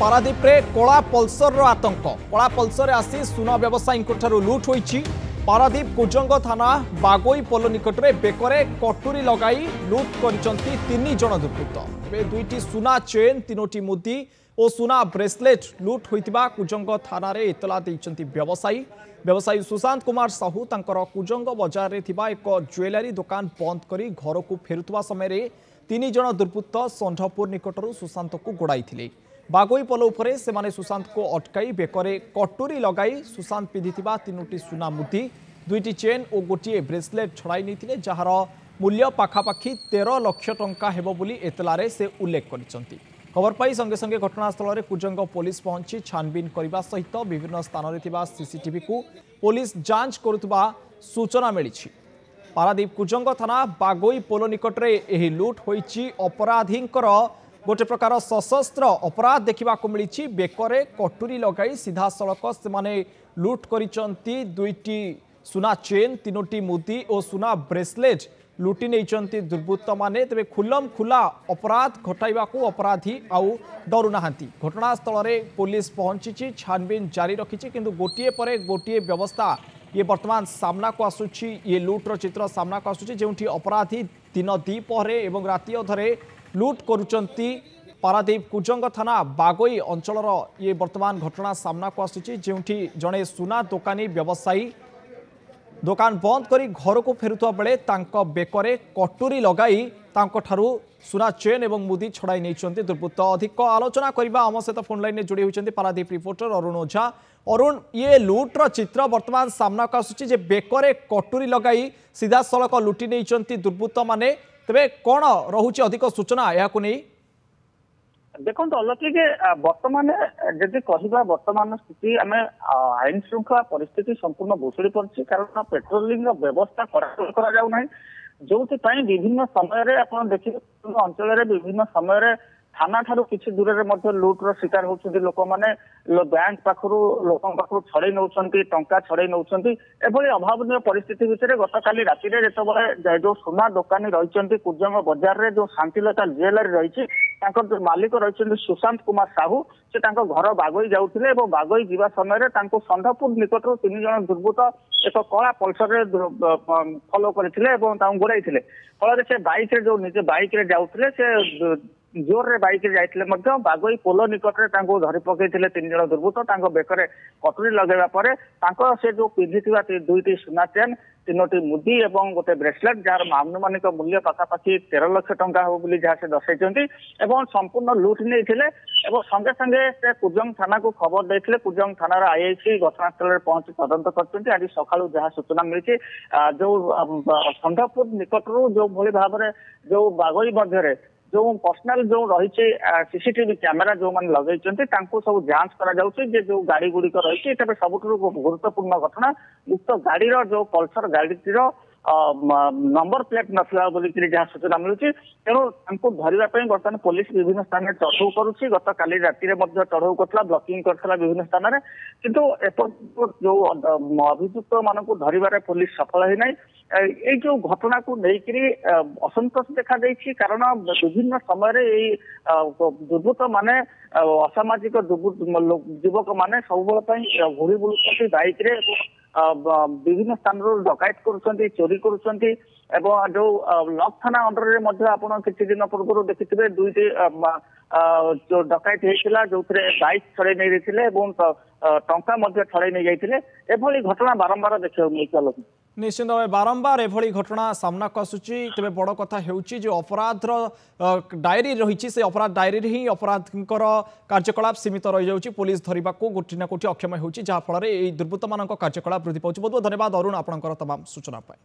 पारादीप रे कला पल्सर आतंक कला पल्सर आसी सुना व्यवसायी लुट होईछि। पारादीप कुजंग थाना बागोई पोल निकट में बेकरे कटुरी लगाई लुट करिसंती 3 जन दुर्बृत्त। ए दुईटी सुना चेन 3टी मुदी और सुना ब्रेसलेट लुट होइतिबा कुजंग थाना रे इतला दैछंती व्यवसायी सुशांत कुमार साहू तांकर कुजंग बाजार रे थिबा एक ज्वेलरी दुकान बंद करी घर को फेरुवा समय रे 3 जन दुर्बृत्त संढपुर निकटरू सुशांत को गोड़ाई। बागोई पोल उपरे सेमाने सुशांत को अटकाई बेकरे कटुरी लगाई सुशांत पिंधिथिबा 3टी सुना मुदी 2टी चेन और गोटे ब्रेसलेट छड़ाई नहीं जार मूल्य पाखापाखि 13 लाख टंका हेबो बोली एतलारे से उल्लेख करिसंती। खबर पाई संगे संगे घटनास्थल में कुजंग पुलिस पहुंची छानबीन करने सहित विभिन्न स्थान में सीसीटीवी को पुलिस जांच करुवा सूचना मिली। पारादीप कुजंग थाना बागोई पोल निकट में यह लुट होईछि। अपराधींकर गोटे प्रकार सशस्त्र अपराध देखा मिली। बेकरे कटुरी लगाई सीधा सड़क से लुट करिसंती 2टी सुना चेन 3टी मुदी और सुना ब्रेसलेट लुटि नहीं दुर्बृत्त माने। तेरे खुलम खुला अपराध घटाइबा को अपराधी आउ डरू नाहांती। घटनास्थल में पुलिस पहुंची छानबीन जारी रखी किंतु गोटिए पर गोटिए व्यवस्था ये वर्तमान सामना को आसुची। ये लुट्र चित्र सामना को आसुची जोंठी अपराधी दिन द्विपहरे एवं राति अधरे लुट करुचंती। पारादीप कुजंग थाना बागोई अंचलर ये वर्तमान घटना सामना को आसुची जोंठी जड़े सुना दोकानी व्यवसायी दुकान बंद करी घर को फेरुवा बेले तांको बेकरे कटुरी लगाई तांको ठारू सुना चेन एवं मुदी छड़ाई नहीं दुर्बृत्त। अधिक आलोचना करबा आम सहित फोन लाइन में जोड़ी होती पारादीप रिपोर्टर अरुण ओझा। अरुण, ये लुट्र चित्र वर्तमान सामना को आसुची जे बेकरे कटुरी लगाई सीधा सड़क लुटि नहीं दुर्बृत्त माने। तेबे कौन रहुची अधिक सूचना या को नहीं? देखो अलौकिक बर्तमान जदि कहवा बर्तमान स्थिति आम आईन श्रृंखला परिस्थिति संपूर्ण भुशुड़ी पड़ी कारण पेट्रोलिंग व्यवस्था करा जो विभिन्न समय आप देखिए अंचल विभिन्न समय थाना ठारू किसी दूर में लुट्र शिकार होती लोक मैंने बैंक पाखु लोक छड़े नौ टंका छड़े नौ अभावन परिस्थिति भितर गतकाली राति जो सुना दोकानी रही कुजंग बजार में जो शांतिलता ज्वेलरी रही जो मालिक रही सुशांत कुमार साहू से घर बागोई जाऊे बागोई जावा समय संढपुर निकटर 3 जन दुर्बृत्त एक कला पल्सर फॉलो करते गोड़ाई फल से बाइक जो निजे बाइक जाऊे से जोर रे बाइक जाइथिले मध्य बागोई पोलो निकट रे तांको धरि पकेइथिले 3 जन दुर्बृत्त तांको बेकरे कटुरी लगेबा परे तांको से जो पिंधिथिबा 2टी सुना चेन 3टी मुदी एवं गोटे ब्रेसलेट जार अनुमानिक मूल्य पाखापाखि 13 लाख टंका हो बोली जहाँ से दर्शाइछन्ती एवं संपूर्ण लुट नहीं एवं संगे संगे से कुजंग थाना को खबर देथिले। कुजंग थाना आईआईसी घटनास्थल में पहुंची तदंत करछन्ती। आज सकाळू जहाँ सूचना मिली जो संढपुर निकटरू जो भली भाव में जो बागोई मध्य जो पर्सनाल जो रही सीसीटीवी कैमेरा जो मैंने लगे सब जांच करा जो गाड़ी गुड़िक रही सबुठ गुरुत्वपूर्ण घटना उक्त गाड़ी जो पल्सर गाड़ी नंबर प्लेट नथिला जहाँ सूचना मिलूँ तेणु धरने बर्तमान पुलिस विभिन्न स्थान में चढ़ऊ करुच्ची। गत काली राति चढ़ऊ कर ब्लॉकिंग करता विभिन्न स्थान में किंतु जो अभियुक्त मान धरवे पुलिस सफल ही नहीं। ये जो घटना को लेकिन असंतोष देखा देछि कारण विभिन्न समय दुर्बृत्त माने असामाजिक युवक माने सब घूरी बुलुंट बाइक रे विभिन्न स्थान डकायत करुँच चोरी करुँच जो लक थाना अंडर आप किसी दिन पूर्व देखिथे 2टी जो डकायत होता जो बाइक छड़े नहीं टंका छड़े नहीं जाते घटना बारंबार देखा मिलता। निश्चित भाव बारंबार एभली घटना सामना को आसुची। तेरे बड़ कथा हेउची जो अपराधर डायरी रही से अपराध डायरी ही अपराधींकर कार्यकलाप सीमित रही जाउची। पुलिस धरिबा को गोटी ना गोटी अक्षम होउची जहाँ फल दुर्बृत्त मान कार्यकलाप वृद्धि पाउची। बहुत बहुत धन्यवाद अरुण आपनकर तमाम सूचना पाए।